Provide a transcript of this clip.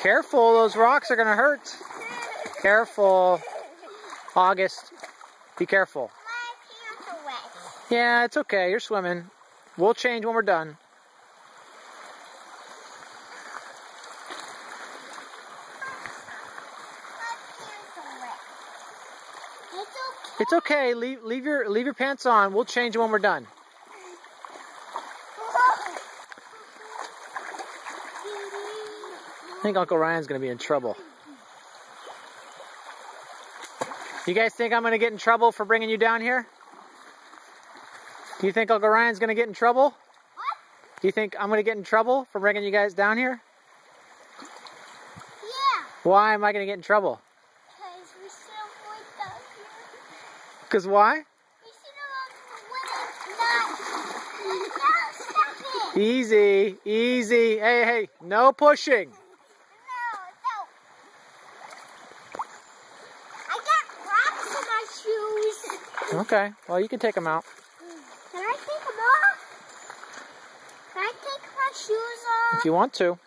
Careful, those rocks are gonna hurt. Careful. August, be careful. My pants are wet. Yeah, it's okay, you're swimming. We'll change when we're done. It's okay. Leave your pants on. We'll change when we're done. I think Uncle Ryan's gonna be in trouble. You guys think I'm gonna get in trouble for bringing you down here? Do you think Uncle Ryan's gonna get in trouble? What? Do you think I'm gonna get in trouble for bringing you guys down here? Yeah. Why am I gonna get in trouble? Because we still went down here. Because why? We should have not. Stop it. Easy, easy. Hey, no pushing. No. I got rocks in my shoes. Okay, well you can take them out. Can I take them off? Can I take my shoes off? If you want to.